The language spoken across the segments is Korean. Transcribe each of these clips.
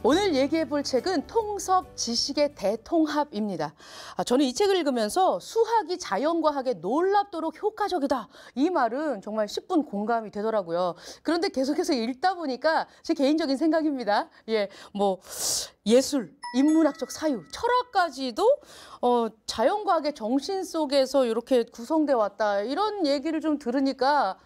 오늘 얘기해 볼 책은 통섭 지식의 대통합입니다. 저는 이 책을 읽으면서 수학이 자연과학에 놀랍도록 효과적이다. 이 말은 정말 10분 공감이 되더라고요. 그런데 계속해서 읽다 보니까 제 개인적인 생각입니다. 예술, 인문학적 사유, 철학까지도 자연과학의 정신 속에서 이렇게 구성돼 왔다. 이런 얘기를 좀 들으니까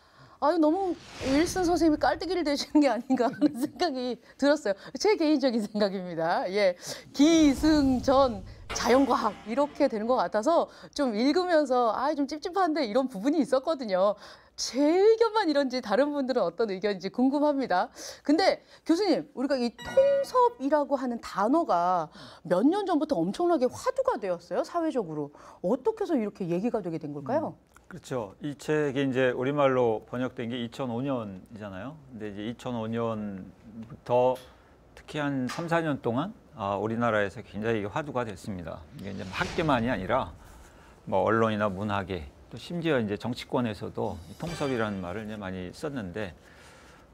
너무 윌슨 선생님이 깔때기를 대시는 게 아닌가 하는 생각이 들었어요. 제 개인적인 생각입니다. 예, 기승전, 자연과학 이렇게 되는 것 같아서 좀 읽으면서 좀 찝찝한데 이런 부분이 있었거든요. 제 의견만 이런지 다른 분들은 어떤 의견인지 궁금합니다. 근데 교수님, 우리가 이 통섭이라고 하는 단어가 몇 년 전부터 엄청나게 화두가 되었어요, 사회적으로. 어떻게 해서 이렇게 얘기가 되게 된 걸까요? 그렇죠. 이 책이 이제 우리말로 번역된 게 2005년이잖아요. 근데 이제 2005년부터 특히 한 3, 4년 동안 우리나라에서 굉장히 화두가 됐습니다. 이게 이제 학계만이 아니라 뭐 언론이나 문학계 또 심지어 이제 정치권에서도 통섭이라는 말을 이제 많이 썼는데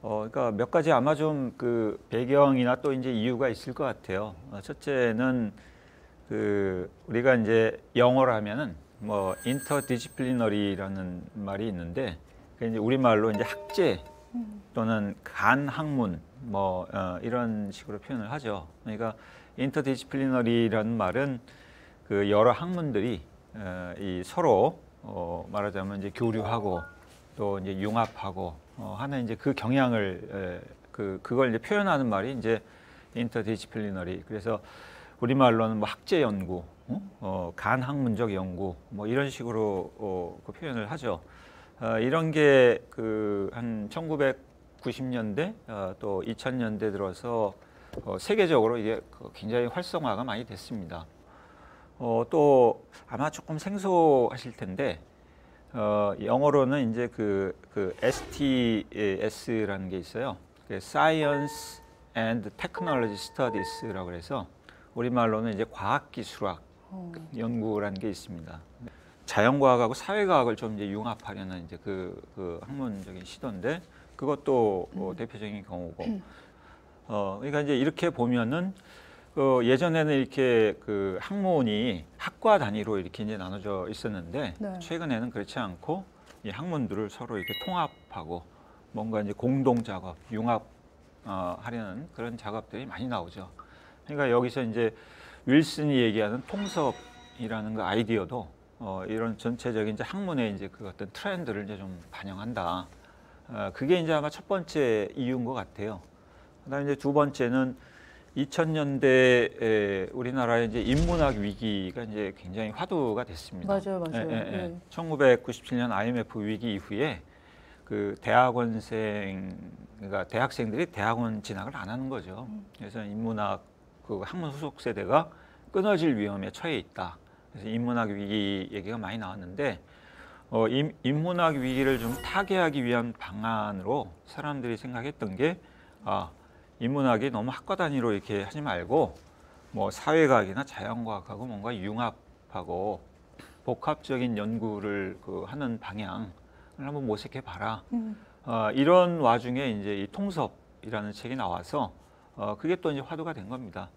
그러니까 몇 가지 아마 좀 그 배경이나 또 이제 이유가 있을 것 같아요. 첫째는 우리가 이제 영어로 하면은 인터디시플리너리라는 말이 있는데 그게 이제 우리말로 이제 학제 또는 간학문 이런 식으로 표현을 하죠. 그러니까 인터디시플리너리라는 말은 그 여러 학문들이 이 서로 말하자면 이제 교류하고 또 이제 융합하고 하는 이제 그 경향을 그걸 이제 표현하는 말이 이제 인터디시플리너리. 그래서 우리말로는 학제 연구, 간학문적 연구 이런 식으로 그 표현을 하죠. 이런 게 한 1990년대 또 2000년대 들어서 세계적으로 이게 굉장히 활성화가 많이 됐습니다. 또 아마 조금 생소하실 텐데 영어로는 이제 STS라는 게 있어요. Science and Technology Studies라고 해서 우리말로는 이제 과학기술학 연구라는 게 있습니다. 자연과학하고 사회과학을 좀 이제 융합하려는 이제 그 학문적인 시도인데 그것도 대표적인 경우고. 그러니까 이제 이렇게 보면은 예전에는 이렇게 학문이 학과 단위로 이렇게 이제 나눠져 있었는데 네. 최근에는 그렇지 않고 이 학문들을 서로 이렇게 통합하고 뭔가 이제 공동 작업, 융합 하려는 그런 작업들이 많이 나오죠. 그러니까 여기서 이제 윌슨이 얘기하는 통섭이라는 그 아이디어도 이런 전체적인 이제 학문의 이제 그 어떤 트렌드를 이제 좀 반영한다. 그게 이제 아마 첫 번째 이유인 것 같아요. 그다음에 이제 두 번째는 2000년대 우리나라의 이제 인문학 위기가 이제 굉장히 화두가 됐습니다. 맞아요. 예. 1997년 IMF 위기 이후에 그러니까 대학생들이 대학원 진학을 안 하는 거죠. 그래서 인문학 학문 후속 세대가 끊어질 위험에 처해 있다. 그래서 인문학 위기 얘기가 많이 나왔는데 인문학 위기를 좀 타개하기 위한 방안으로 사람들이 생각했던 게 인문학이 너무 학과 단위로 이렇게 하지 말고 사회과학이나 자연과학하고 뭔가 융합하고 복합적인 연구를 하는 방향을 한번 모색해 봐라. 이런 와중에 이제 이 통섭이라는 책이 나와서 그게 또 이제 화두가 된 겁니다.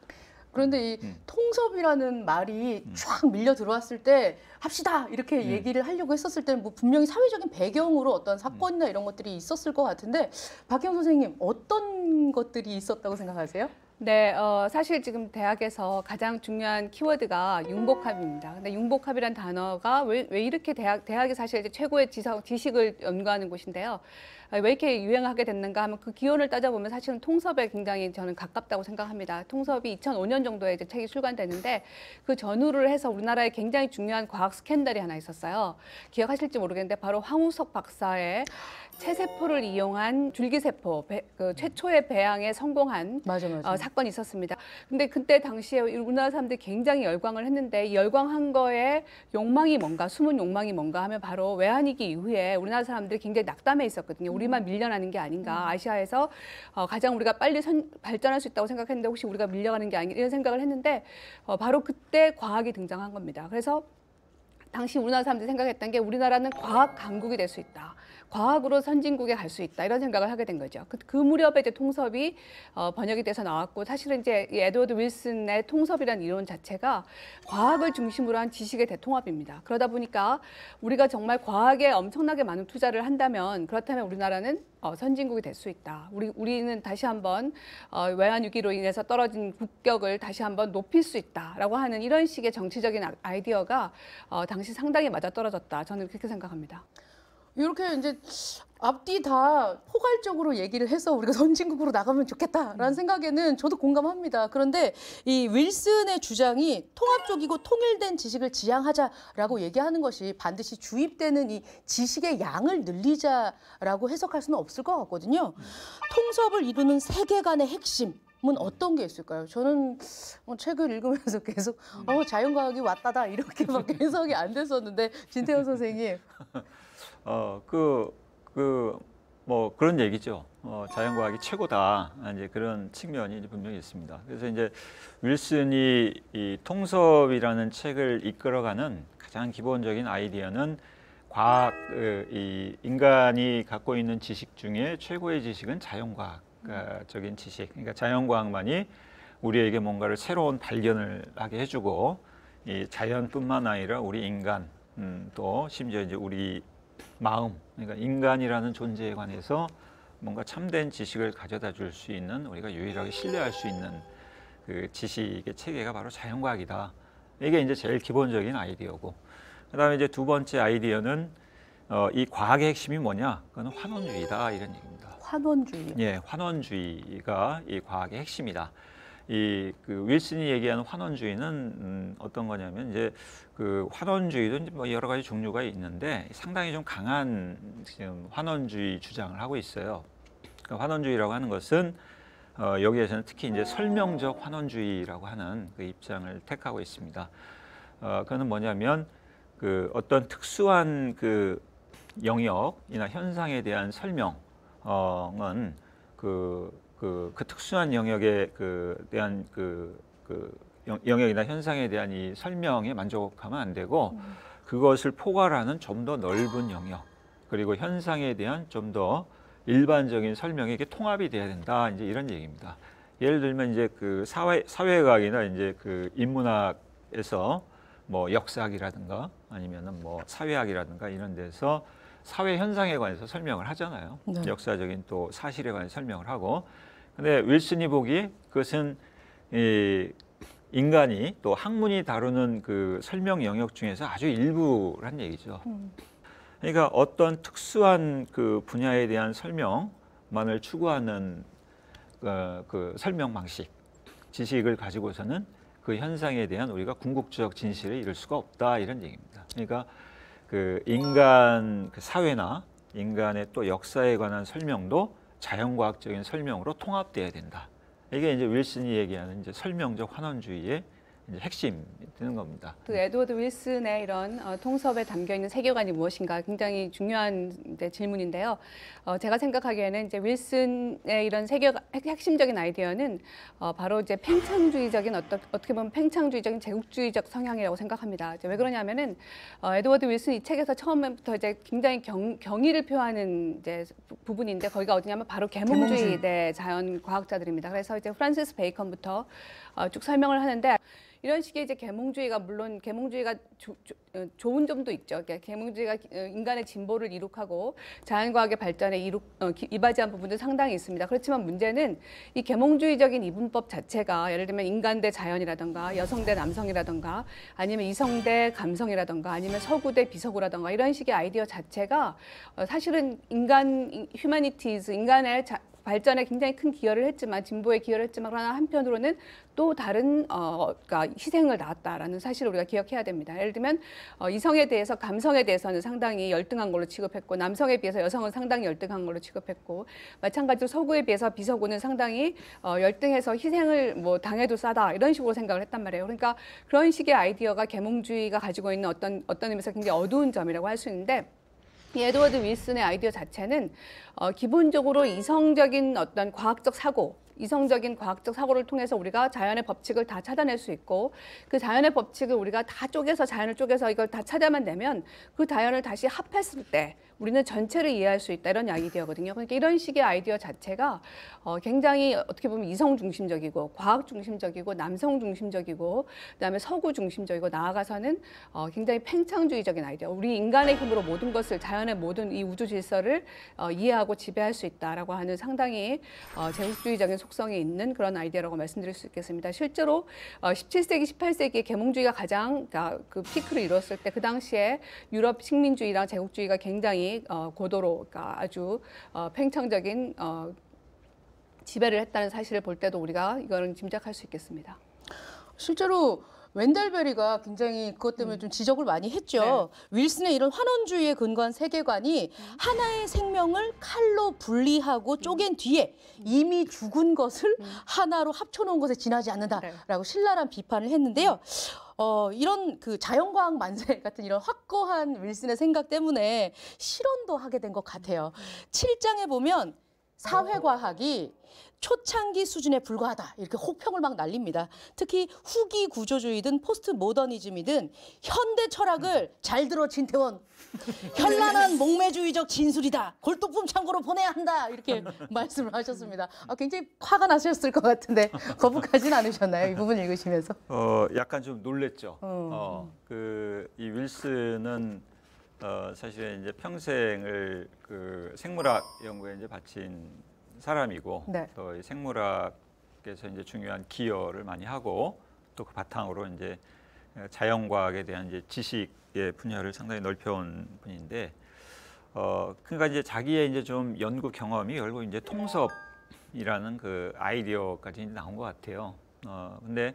그런데 이 통섭이라는 말이 쫙 밀려 들어왔을 때 합시다 이렇게 얘기를 하려고 했었을 때는 분명히 사회적인 배경으로 어떤 사건이나 이런 것들이 있었을 것 같은데 박혜영 선생님 어떤 것들이 있었다고 생각하세요? 네, 사실 지금 대학에서 가장 중요한 키워드가 융복합입니다. 근데 융복합이란 단어가 왜 이렇게 대학이 사실 이제 최고의 지식을 연구하는 곳인데요. 왜 이렇게 유행하게 됐는가 하면 그 기원을 따져보면 사실은 통섭에 굉장히 저는 가깝다고 생각합니다. 통섭이 2005년 정도에 이제 책이 출간됐는데 그 전후를 해서 우리나라에 굉장히 중요한 과학 스캔들이 하나 있었어요. 기억하실지 모르겠는데 바로 황우석 박사의 체세포를 이용한 줄기세포 최초의 배양에 성공한 맞아. 사건이 있었습니다. 근데 그때 당시에 우리나라 사람들이 굉장히 열광을 했는데 이 열광한 거에 욕망이 뭔가, 숨은 욕망이 뭔가 하면 바로 외환위기 이후에 우리나라 사람들이 굉장히 낙담해 있었거든요. 우리만 밀려나는 게 아닌가. 아시아에서 가장 우리가 빨리 발전할 수 있다고 생각했는데 혹시 우리가 밀려가는 게 아닌가 이런 생각을 했는데 바로 그때 과학이 등장한 겁니다. 그래서 당시 우리나라 사람들이 생각했던 게 우리나라는 과학 강국이 될 수 있다. 과학으로 선진국에 갈 수 있다 이런 생각을 하게 된 거죠. 그 무렵에 이제 통섭이 번역이 돼서 나왔고 사실은 이제 이 에드워드 윌슨의 통섭이라는 이론 자체가 과학을 중심으로 한 지식의 대통합입니다. 그러다 보니까 우리가 정말 과학에 엄청나게 많은 투자를 한다면 그렇다면 우리나라는 선진국이 될 수 있다. 우리는 다시 한번 외환 위기로 인해서 떨어진 국격을 다시 한번 높일 수 있다라고 하는 이런 식의 정치적인 아이디어가 당시 상당히 맞아떨어졌다. 저는 그렇게 생각합니다. 이렇게 이제 앞뒤 다 포괄적으로 얘기를 해서 우리가 선진국으로 나가면 좋겠다라는 생각에는 저도 공감합니다. 그런데 이 윌슨의 주장이 통합적이고 통일된 지식을 지향하자라고 얘기하는 것이 반드시 주입되는 이 지식의 양을 늘리자라고 해석할 수는 없을 것 같거든요. 통섭을 이루는 세계관의 핵심. 은 어떤 게 있을까요? 저는 책을 읽으면서 계속 자연과학이 왔다다 이렇게밖에 해석이 안 됐었는데 진태현 선생님. 뭐 그런 얘기죠. 자연과학이 최고다. 이제 그런 측면이 이제 분명히 있습니다. 그래서 이제 윌슨이 이 통섭이라는 책을 이끌어가는 가장 기본적인 아이디어는 과학, 이 인간이 갖고 있는 지식 중에 최고의 지식은 자연과학적인 지식. 그러니까 자연과학만이 우리에게 뭔가를 새로운 발견을 하게 해주고 이 자연뿐만 아니라 우리 인간 또 심지어 이제 우리 마음, 그러니까 인간이라는 존재에 관해서 뭔가 참된 지식을 가져다 줄 수 있는 우리가 유일하게 신뢰할 수 있는 그 지식의 체계가 바로 자연과학이다. 이게 이제 제일 기본적인 아이디어고, 그다음에 이제 두 번째 아이디어는 이 과학의 핵심이 뭐냐? 그건 환원주의다 이런 얘기입니다. 환원주의. 예, 환원주의가 이 과학의 핵심이다. 이 그 윌슨이 얘기하는 환원주의는 어떤 거냐면 이제 그 환원주의도 이제 뭐 여러 가지 종류가 있는데 상당히 좀 강한 지금 환원주의 주장을 하고 있어요. 그러니까 환원주의라고 하는 것은 여기에서는 특히 이제 설명적 환원주의라고 하는 그 입장을 택하고 있습니다. 그거는 뭐냐면 그 어떤 특수한 그 영역이나 현상에 대한 설명은 그 특수한 영역에 대한 영역이나 현상에 대한 이 설명에 만족하면 안 되고 그것을 포괄하는 좀 더 넓은 영역 그리고 현상에 대한 좀 더 일반적인 설명에 이게 통합이 돼야 된다 이제 이런 얘기입니다. 예를 들면 이제 그 사회과학이나 이제 그 인문학에서 뭐 역사학이라든가 아니면은 뭐 사회학이라든가 이런 데서 사회 현상에 관해서 설명을 하잖아요. 네. 역사적인 또 사실에 관해서 설명을 하고. 근데 윌슨이 보기 그것은 이 인간이 또 학문이 다루는 그 설명 영역 중에서 아주 일부란 얘기죠. 그러니까 어떤 특수한 그 분야에 대한 설명만을 추구하는 그 설명 방식, 지식을 가지고서는 그 현상에 대한 우리가 궁극적 진실을 이룰 수가 없다 이런 얘기입니다. 그러니까 그 인간 그 사회나 인간의 또 역사에 관한 설명도 자연과학적인 설명으로 통합돼야 된다. 이게 이제 윌슨이 얘기하는 이제 설명적 환원주의의 이제 핵심이 되는 겁니다. 그 에드워드 윌슨의 이런 통섭에 담겨 있는 세계관이 무엇인가 굉장히 중요한 질문인데요. 제가 생각하기에는 이제 윌슨의 이런 핵심적인 아이디어는 바로 이제 팽창주의적인 어떻게 보면 팽창주의적인 제국주의적 성향이라고 생각합니다. 이제 왜 그러냐면은 에드워드 윌슨 이 책에서 처음부터 이제 굉장히 경의를 표하는 이제 부분인데 거기가 어디냐면 바로 계몽주의 대 자연 과학자들입니다. 그래서 이제 프란시스 베이컨부터 쭉 설명을 하는데. 이런 식의 이제 계몽주의가 물론 계몽주의가 좋은 점도 있죠. 그러니까 계몽주의가 인간의 진보를 이룩하고 자연과학의 발전에 이바지한 부분도 상당히 있습니다. 그렇지만 문제는 이 계몽주의적인 이분법 자체가 예를 들면 인간 대 자연이라든가 여성 대 남성이라든가 아니면 이성 대 감성이라든가 아니면 서구 대 비서구라든가 이런 식의 아이디어 자체가 사실은 휴머니티즈 인간의 발전에 굉장히 큰 기여를 했지만 진보에 기여를 했지만 그러나 한편으로는 또 다른 그러니까 희생을 낳았다라는 사실을 우리가 기억해야 됩니다. 예를 들면 이성에 대해서 감성에 대해서는 상당히 열등한 걸로 취급했고 남성에 비해서 여성은 상당히 열등한 걸로 취급했고 마찬가지로 서구에 비해서 비서구는 상당히 열등해서 희생을 뭐 당해도 싸다 이런 식으로 생각을 했단 말이에요. 그러니까 그런 식의 아이디어가 계몽주의가 가지고 있는 어떤 의미에서 굉장히 어두운 점이라고 할 수 있는데 이 에드워드 윌슨의 아이디어 자체는 기본적으로 이성적인 어떤 이성적인 과학적 사고를 통해서 우리가 자연의 법칙을 다 찾아낼 수 있고 그 자연의 법칙을 우리가 다 자연을 쪼개서 이걸 다 찾아만 내면 그 자연을 다시 합했을 때 우리는 전체를 이해할 수 있다 이런 아이디어거든요. 그러니까 이런 식의 아이디어 자체가 굉장히 어떻게 보면 이성 중심적이고 과학 중심적이고 남성 중심적이고 그다음에 서구 중심적이고 나아가서는 굉장히 팽창주의적인 아이디어. 우리 인간의 힘으로 모든 것을 자연의 모든 이 우주 질서를 이해하고 지배할 수 있다라고 하는 상당히 제국주의적인 속성이 있는 그런 아이디어라고 말씀드릴 수 있겠습니다. 실제로 17세기, 18세기에 계몽주의가 가장 그 피크를 이뤘을 때 그 당시에 유럽 식민주의랑 제국주의가 굉장히 고도로 그러니까 아주 팽창적인 지배를 했다는 사실을 볼 때도 우리가 이거는 짐작할 수 있겠습니다. 실제로 웬델베리가 굉장히 그것 때문에 좀 지적을 많이 했죠. 윌슨의 이런 환원주의에 근거한 세계관이 하나의 생명을 칼로 분리하고 쪼갠 뒤에 이미 죽은 것을 하나로 합쳐놓은 것에 지나지 않는다라고 신랄한 비판을 했는데요. 이런 그 자연과학 만세 같은 이런 확고한 윌슨의 생각 때문에 실언도 하게 된 것 같아요. 7장에 보면 사회과학이 초창기 수준에 불과하다 이렇게 혹평을 막 날립니다. 특히 후기 구조주의든 포스트 모더니즘이든 현대 철학을 잘 들어 진태원 현란한 목매주의적 진술이다. 골동품 창고로 보내야 한다 이렇게 말씀을 하셨습니다. 굉장히 화가 나셨을 것 같은데 거북하진 않으셨나요? 이 부분 읽으시면서? 약간 좀 놀랬죠. 이 윌슨은 사실은 이제 평생을 그 생물학 연구에 이제 바친 사람이고 네. 또 이 생물학에서 이제 중요한 기여를 많이 하고 또 그 바탕으로 이제 자연과학에 대한 이제 지식의 분야를 상당히 넓혀온 분인데 그러니까 이제 자기의 이제 좀 연구 경험이 결국 이제 통섭이라는 그 아이디어까지 이제 나온 것 같아요. 근데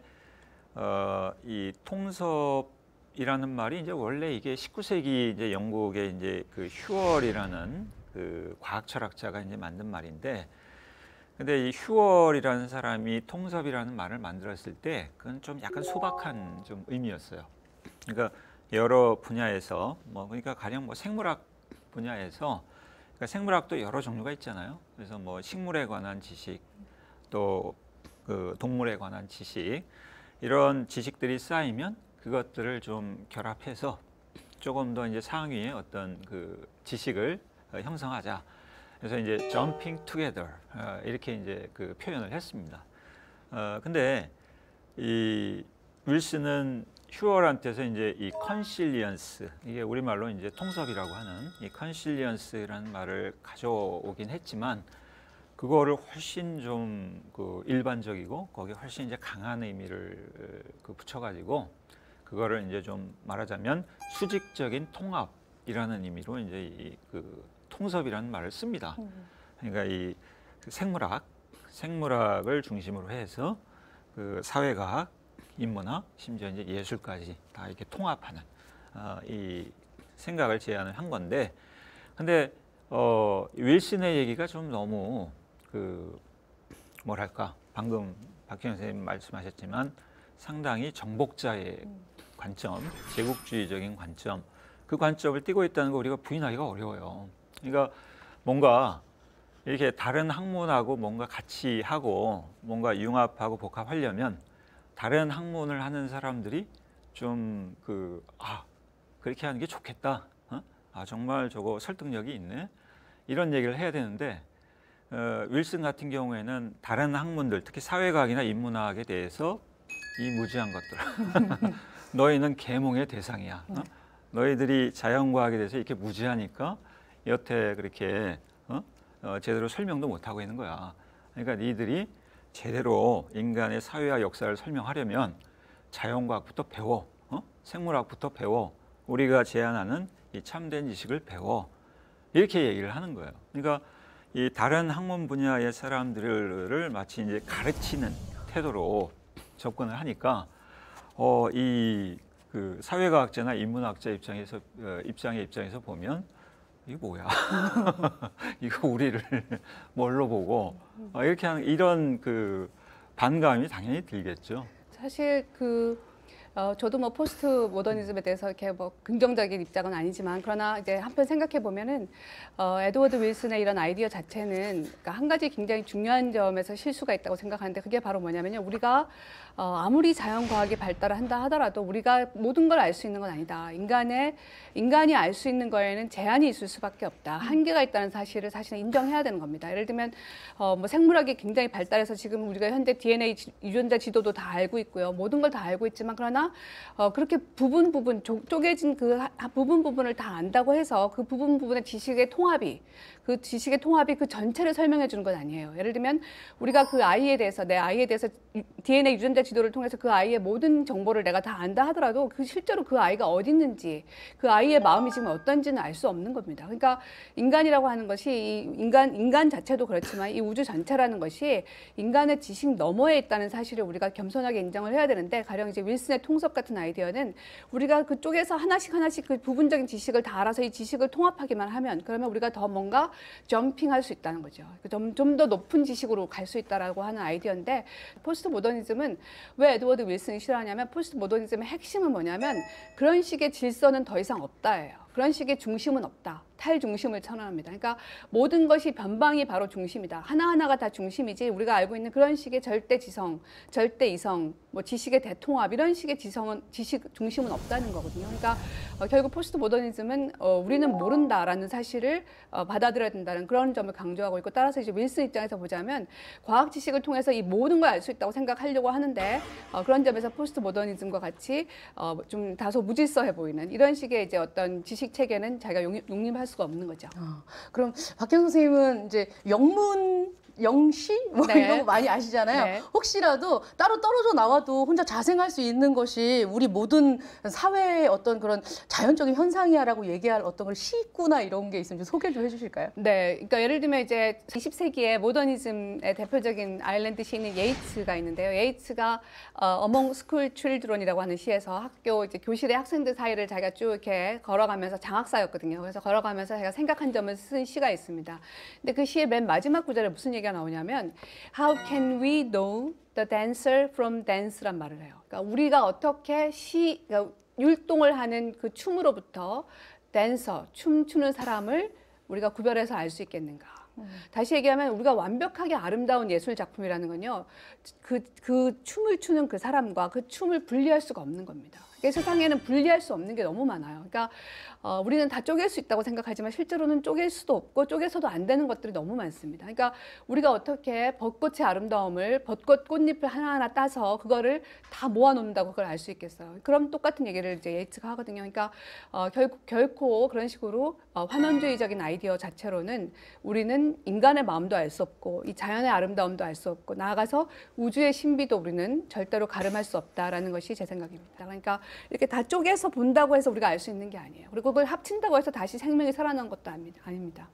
이 통섭이라는 말이 이제 원래 이게 19세기 이제 영국의 이제 그 휴얼이라는 그 과학 철학자가 이제 만든 말인데, 근데 이 휴얼이라는 사람이 통섭이라는 말을 만들었을 때 그건 좀 약간 소박한 좀 의미였어요. 그러니까 여러 분야에서 그러니까 가령 생물학 분야에서 그러니까 생물학도 여러 종류가 있잖아요. 그래서 식물에 관한 지식, 또 그 동물에 관한 지식 이런 지식들이 쌓이면 그것들을 좀 결합해서 조금 더 이제 상위의 어떤 그 지식을 형성하자. 그래서 이제 jumping together 이렇게 이제 그 표현을 했습니다. 근데 이 윌슨은 휴얼한테서 이제 이 컨실리언스, 이게 우리말로 이제 통섭이라고 하는 이 컨실리언스라는 말을 가져오긴 했지만 그거를 훨씬 좀 그 일반적이고 거기에 훨씬 이제 강한 의미를 그 붙여가지고 그거를 이제 좀 말하자면 수직적인 통합이라는 의미로 이제 이 그 통섭이라는 말을 씁니다. 그러니까 이 생물학을 중심으로 해서 그 사회과학, 인문학, 심지어 이제 예술까지 다 이렇게 통합하는 이 생각을 제안을 한 건데, 근데 윌슨의 얘기가 좀 너무 그 뭐랄까 방금 박희영 선생님 말씀하셨지만 상당히 정복자의 관점, 제국주의적인 관점, 그 관점을 띠고 있다는 거 우리가 부인하기가 어려워요. 그러니까 뭔가 이렇게 다른 학문하고 뭔가 같이 하고 뭔가 융합하고 복합하려면 다른 학문을 하는 사람들이 좀 그렇게 하는 게 좋겠다. 정말 저거 설득력이 있네. 이런 얘기를 해야 되는데 윌슨 같은 경우에는 다른 학문들, 특히 사회과학이나 인문학에 대해서 이 무지한 것들 너희는 계몽의 대상이야. 너희들이 자연과학에 대해서 이렇게 무지하니까 여태 그렇게 제대로 설명도 못하고 있는 거야. 그러니까 니들이 제대로 인간의 사회와 역사를 설명하려면 자연과학부터 배워, 생물학부터 배워, 우리가 제안하는 이 참된 지식을 배워, 이렇게 얘기를 하는 거예요. 그러니까 이 다른 학문 분야의 사람들을 마치 이제 가르치는 태도로 접근을 하니까 이 그 사회과학자나 인문학자 입장에서 보면 이게 뭐야? 이거 우리를 뭘로 보고 이렇게 하는 이런 그 반감이 당연히 들겠죠. 사실 그 저도 뭐 포스트 모더니즘에 대해서 이렇게 뭐 긍정적인 입장은 아니지만 그러나 이제 한편 생각해 보면은 에드워드 윌슨의 이런 아이디어 자체는 그러니까 한 가지 굉장히 중요한 점에서 실수가 있다고 생각하는데 그게 바로 뭐냐면요. 우리가 아무리 자연과학이 발달한다 하더라도 우리가 모든 걸 알 수 있는 건 아니다. 인간이 알 수 있는 거에는 제한이 있을 수밖에 없다. 한계가 있다는 사실을 사실은 인정해야 되는 겁니다. 예를 들면 뭐 생물학이 굉장히 발달해서 지금 우리가 현재 DNA 유전자 지도도 다 알고 있고요. 모든 걸 다 알고 있지만 그러나 그렇게 부분 쪼개진 그 부분을 다 안다고 해서 그 부분의 지식의 통합이 그 전체를 설명해 주는 건 아니에요. 예를 들면 우리가 그 아이에 대해서 내 아이에 대해서 DNA 유전자 지도를 통해서 그 아이의 모든 정보를 내가 다 안다 하더라도 실제로 그 아이가 어디 있는지 그 아이의 마음이 지금 어떤지는 알 수 없는 겁니다. 그러니까 인간이라고 하는 것이 인간 자체도 그렇지만 이 우주 전체라는 것이 인간의 지식 너머에 있다는 사실을 우리가 겸손하게 인정을 해야 되는데 가령 이제 윌슨의 통섭 같은 아이디어는 우리가 그쪽에서 하나씩 그 부분적인 지식을 다 알아서 이 지식을 통합하기만 하면 그러면 우리가 더 뭔가 점핑할 수 있다는 거죠. 좀 더 높은 지식으로 갈 수 있다라고 하는 아이디어인데 포스트 모더니즘은 왜 에드워드 윌슨이 싫어하냐면 포스트 모더니즘의 핵심은 뭐냐면 그런 식의 질서는 더 이상 없다예요. 그런 식의 중심은 없다. 탈중심을 선언합니다. 그러니까 모든 것이 변방이 바로 중심이다. 하나하나가 다 중심이지 우리가 알고 있는 그런 식의 절대지성, 절대이성, 뭐 지식의 대통합 이런 식의 지식 중심은 없다는 거거든요. 그러니까 결국 포스트 모더니즘은 우리는 모른다라는 사실을 받아들여야 된다는 그런 점을 강조하고 있고 따라서 이제 윌슨 입장에서 보자면 과학 지식을 통해서 이 모든 걸 알 수 있다고 생각하려고 하는데 그런 점에서 포스트 모더니즘과 같이 좀 다소 무질서해 보이는 이런 식의 이제 어떤 지식 체계는 자기가 용립할 수가 없는 거죠. 그럼 박현 선생님은 이제 영시 뭐 네. 이런 거 많이 아시잖아요. 네. 혹시라도 따로 떨어져 나와도 혼자 자생할 수 있는 것이 우리 모든 사회의 어떤 그런 자연적인 현상이야라고 얘기할 어떤 걸 시구나 이런 게 있으면 좀 소개 좀 해주실까요? 네, 그러니까 예를 들면 이제 20세기의 모더니즘의 대표적인 아일랜드 시인인 예이츠가 있는데요. 예이츠가 Among School Children이라고 하는 시에서 학교 이제 교실의 학생들 사이를 자기가 쭉 이렇게 걸어가면서 장학사였거든요. 그래서 걸어가면서 자기가 생각한 점을 쓴 시가 있습니다. 근데 그 시의 맨 마지막 구절에 무슨 얘기가 나오냐면 How can we know the dancer from dance란 말을 해요. 그러니까 우리가 어떻게 그러니까 율동을 하는 그 춤으로부터 댄서, 춤추는 사람을 우리가 구별해서 알 수 있겠는가. 다시 얘기하면 우리가 완벽하게 아름다운 예술 작품이라는 건요. 그 춤을 추는 그 사람과 그 춤을 분리할 수가 없는 겁니다. 세상에는 분리할 수 없는 게 너무 많아요. 그러니까 우리는 다 쪼갤 수 있다고 생각하지만 실제로는 쪼갤 수도 없고 쪼개서도 안 되는 것들이 너무 많습니다. 그러니까 우리가 어떻게 벚꽃의 아름다움을 벚꽃 꽃잎을 하나하나 따서 그거를 다 모아놓는다고 그걸 알 수 있겠어요. 그럼 똑같은 얘기를 이제 예이츠가 하거든요. 그러니까 결코 그런 식으로 환원주의적인 아이디어 자체로는 우리는 인간의 마음도 알 수 없고 이 자연의 아름다움도 알 수 없고 나아가서 우주의 신비도 우리는 절대로 가름할 수 없다라는 것이 제 생각입니다. 그러니까 이렇게 다 쪼개서 본다고 해서 우리가 알 수 있는 게 아니에요. 그리고 그걸 합친다고 해서 다시 생명이 살아난 것도 아닙니다.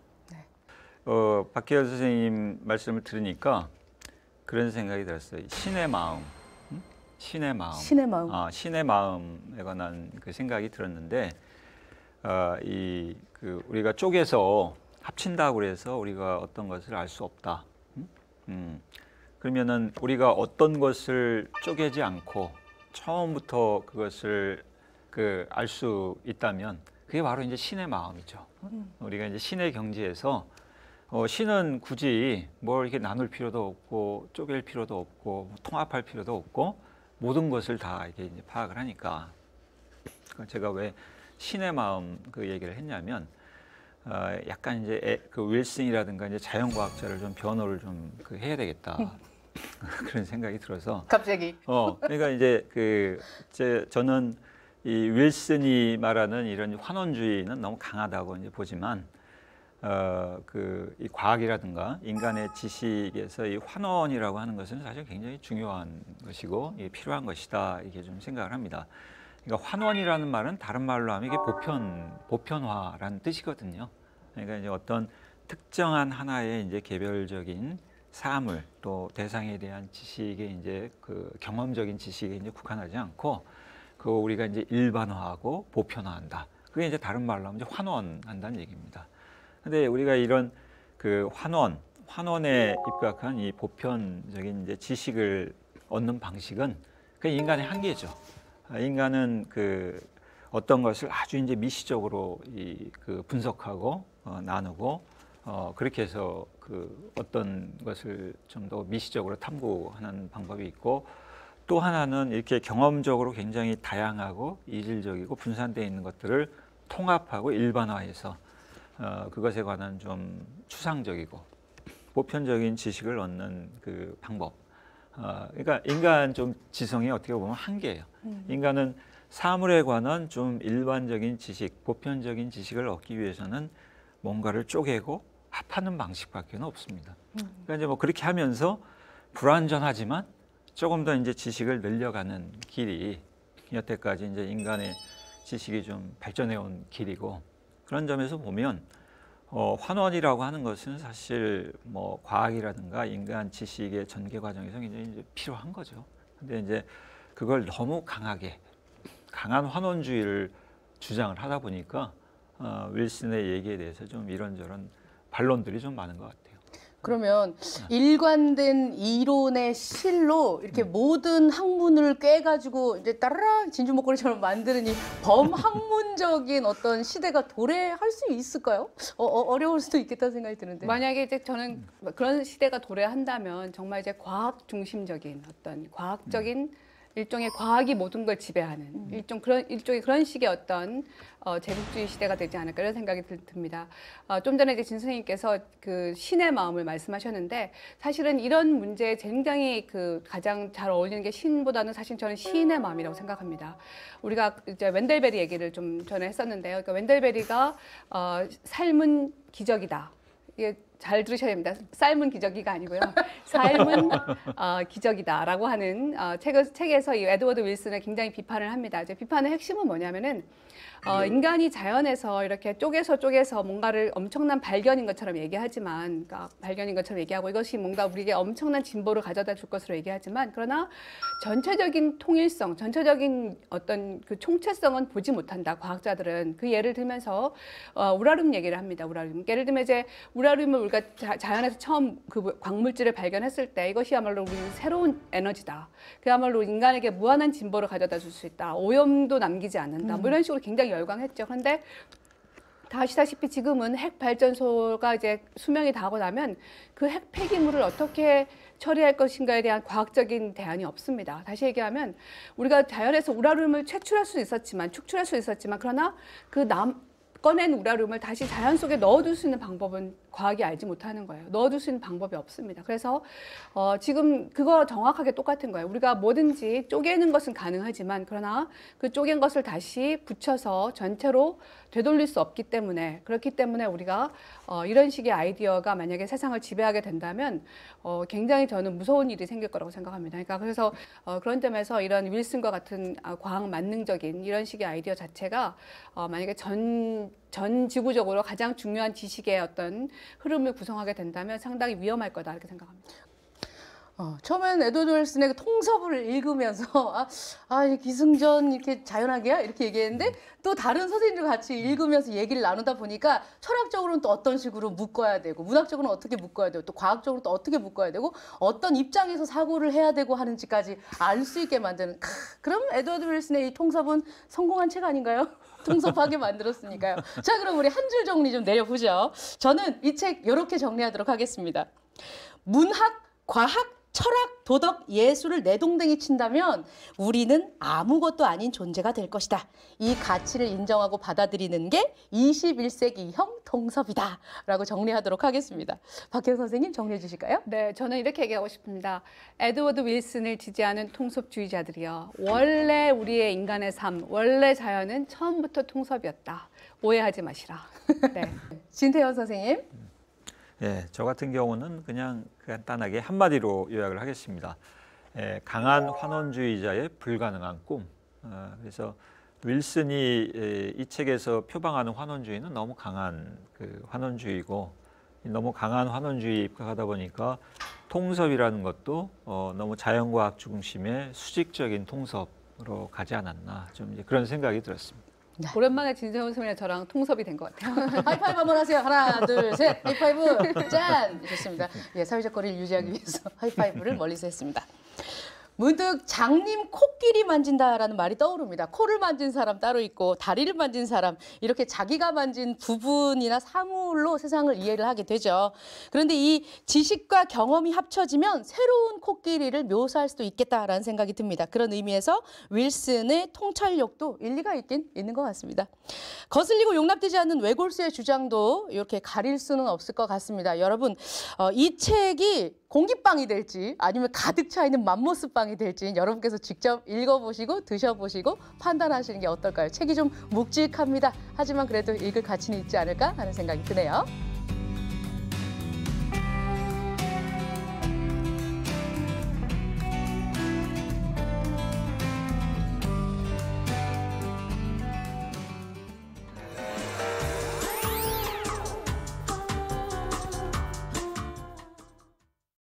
박혜열 선생님 말씀을 들으니까 그런 생각이 들었어요. 신의 마음, 신의 마음, 신의 마음. 신의 마음에 관한 그 생각이 들었는데, 우리가 쪼개서 합친다고 해서 우리가 어떤 것을 알 수 없다. 그러면은 우리가 어떤 것을 쪼개지 않고 처음부터 그것을 알 수 있다면 그게 바로 이제 신의 마음이죠. 우리가 이제 신의 경지에서 신은 굳이 뭘 이렇게 나눌 필요도 없고 쪼갤 필요도 없고 통합할 필요도 없고 모든 것을 다 이렇게 이제 파악을 하니까 제가 왜 신의 마음 그 얘기를 했냐면 약간 이제 그 윌슨이라든가 이제 자연과학자를 좀 변호를 좀 해야 되겠다. 그런 생각이 들어서 갑자기. 그러니까 이제 저는 이 윌슨이 말하는 이런 환원주의는 너무 강하다고 이제 보지만 이 과학이라든가 인간의 지식에서 이 환원이라고 하는 것은 사실 굉장히 중요한 것이고 이게 필요한 것이다 이게 좀 생각을 합니다. 그러니까 환원이라는 말은 다른 말로 하면 이게 보편화라는 뜻이거든요. 그러니까 이제 어떤 특정한 하나의 이제 개별적인 사물 또 대상에 대한 지식에 이제 그 경험적인 지식에 이제 국한하지 않고 그 우리가 이제 일반화하고 보편화한다. 그게 이제 다른 말로 하면 이제 환원한다는 얘기입니다. 근데 우리가 이런 그 환원에 입각한 이 보편적인 이제 지식을 얻는 방식은 그 인간의 한계죠. 인간은 그 어떤 것을 아주 이제 미시적으로 그 분석하고 나누고 그렇게 해서 그 어떤 것을 좀 더 미시적으로 탐구하는 방법이 있고, 또 하나는 이렇게 경험적으로 굉장히 다양하고 이질적이고 분산되어 있는 것들을 통합하고 일반화해서 그것에 관한 좀 추상적이고 보편적인 지식을 얻는 그 방법. 그러니까 인간 좀 지성이 어떻게 보면 한계예요. 인간은 사물에 관한 좀 일반적인 지식, 보편적인 지식을 얻기 위해서는 뭔가를 쪼개고 합하는 방식밖에 없습니다. 그러니까 이제 뭐 그렇게 하면서 불완전하지만 조금 더 이제 지식을 늘려가는 길이 여태까지 이제 인간의 지식이 좀 발전해 온 길이고, 그런 점에서 보면 환원이라고 하는 것은 사실 뭐 과학이라든가 인간 지식의 전개 과정에서 굉장히 이제 필요한 거죠. 근데 이제 그걸 너무 강한 환원주의를 주장을 하다 보니까 윌슨의 얘기에 대해서 좀 이런저런 반론들이 좀 많은 것 같아요. 그러면 일관된 이론의 실로 이렇게 모든 학문을 꿰가지고 이제 따라락 진주목걸이처럼 만드는 이 범학문적인 어떤 시대가 도래할 수 있을까요? 어려울 수도 있겠다는 생각이 드는데. 만약에 이제 저는 그런 시대가 도래한다면 정말 이제 과학 중심적인 어떤 과학적인 일종의 과학이 모든 걸 지배하는 일종의 그런 식의 어떤 제국주의 시대가 되지 않을까 이런 생각이 듭니다. 좀 전에 이제 진 선생님께서 그 신의 마음을 말씀하셨는데, 사실은 이런 문제에 굉장히 그 가장 잘 어울리는 게 신보다는 사실 저는 시인의 마음이라고 생각합니다. 우리가 이제 웬델베리 얘기를 좀 전에 했었는데요. 그러니까 웬델베리가 삶은 기적이다. 이게 잘 들으셔야 됩니다. 삶은 기적이가 아니고요. 삶은 기적이다라고 하는 책에서 이 에드워드 윌슨을 굉장히 비판을 합니다. 이제 비판의 핵심은 뭐냐면은 인간이 자연에서 이렇게 쪼개서 뭔가를 엄청난 발견인 것처럼 얘기하지만, 그러니까 발견인 것처럼 얘기하고 이것이 뭔가 우리에게 엄청난 진보를 가져다 줄 것으로 얘기하지만, 그러나 전체적인 통일성, 전체적인 어떤 그 총체성은 보지 못한다. 과학자들은 그 예를 들면서 우라늄 얘기를 합니다. 우라늄. 예를 들면 이제 우라늄을 우리가 자연에서 처음 그 광물질을 발견했을 때 이것이야말로 우리는 새로운 에너지다. 그야말로 인간에게 무한한 진보를 가져다 줄 수 있다. 오염도 남기지 않는다. 뭐 이런 식으로 굉장히 열광했죠. 그런데 다 아시다시피 지금은 핵 발전소가 이제 수명이 다하고 나면 그 핵 폐기물을 어떻게 처리할 것인가에 대한 과학적인 대안이 없습니다. 다시 얘기하면 우리가 자연에서 우라늄을 축출할 수 있었지만 그러나 꺼낸 우라늄을 다시 자연 속에 넣어둘 수 있는 방법은 과학이 알지 못하는 거예요. 넣어둘 수 있는 방법이 없습니다. 그래서 지금 그거 정확하게 똑같은 거예요. 우리가 뭐든지 쪼개는 것은 가능하지만 그러나 그 쪼갠 것을 다시 붙여서 전체로 되돌릴 수 없기 때문에, 그렇기 때문에 우리가 이런 식의 아이디어가 만약에 세상을 지배하게 된다면 굉장히 저는 무서운 일이 생길 거라고 생각합니다. 그러니까 그래서 그런 점에서 이런 윌슨과 같은 과학 만능적인 이런 식의 아이디어 자체가 만약에 전 지구적으로 가장 중요한 지식의 어떤 흐름을 구성하게 된다면 상당히 위험할 거다 이렇게 생각합니다. 처음엔 에드워드 윌슨의 통섭을 읽으면서 이 기승전 이렇게 자연학이야? 이렇게 얘기했는데 또 다른 선생님들과 같이 읽으면서 얘기를 나누다 보니까 철학적으로는 또 어떤 식으로 묶어야 되고 문학적으로는 어떻게 묶어야 되고 또 과학적으로 또 어떻게 묶어야 되고 어떤 입장에서 사고를 해야 되고 하는지까지 알 수 있게 만드는 그럼 에드워드 윌슨의 이 통섭은 성공한 책 아닌가요? 통섭하게 만들었으니까요. 자, 그럼 우리 한 줄 정리 좀 내려보죠. 저는 이 책 이렇게 정리하도록 하겠습니다. 문학, 과학, 철학, 도덕, 예술을 내동댕이 친다면 우리는 아무것도 아닌 존재가 될 것이다. 이 가치를 인정하고 받아들이는 게 21세기형 통섭이다. 라고 정리하도록 하겠습니다. 박혜영 선생님 정리해 주실까요? 네, 저는 이렇게 얘기하고 싶습니다. 에드워드 윌슨을 지지하는 통섭주의자들이요. 원래 우리의 인간의 삶, 원래 자연은 처음부터 통섭이었다. 오해하지 마시라. 네. 진태현 선생님. 예, 저 같은 경우는 그냥 간단하게 한마디로 요약을 하겠습니다. 강한 환원주의자의 불가능한 꿈. 그래서 윌슨이 이 책에서 표방하는 환원주의는 너무 강한 그 환원주의고, 너무 강한 환원주의에 입각하다 보니까 통섭이라는 것도 너무 자연과학 중심의 수직적인 통섭으로 가지 않았나, 좀 이제 그런 생각이 들었습니다. 네. 오랜만에 진세훈 선생님이랑 저랑 통섭이 된 것 같아요. 하이파이브 한번 하세요. 하나, 둘, 셋. 하이파이브. 짠. 좋습니다. 예, 사회적 거리를 유지하기 위해서 하이파이브를 멀리서 했습니다. 문득 장님 코끼리 만진다라는 말이 떠오릅니다. 코를 만진 사람 따로 있고 다리를 만진 사람, 이렇게 자기가 만진 부분이나 사물로 세상을 이해를 하게 되죠. 그런데 이 지식과 경험이 합쳐지면 새로운 코끼리를 묘사할 수도 있겠다라는 생각이 듭니다. 그런 의미에서 윌슨의 통찰력도 일리가 있긴 있는 것 같습니다. 거슬리고 용납되지 않는 외골수의 주장도 이렇게 가릴 수는 없을 것 같습니다. 여러분, 이 책이 공기빵이 될지 아니면 가득 차 있는 맘모스빵이 될지 여러분께서 직접 읽어보시고 드셔보시고 판단하시는 게 어떨까요? 책이 좀 묵직합니다. 하지만 그래도 읽을 가치는 있지 않을까 하는 생각이 드네요.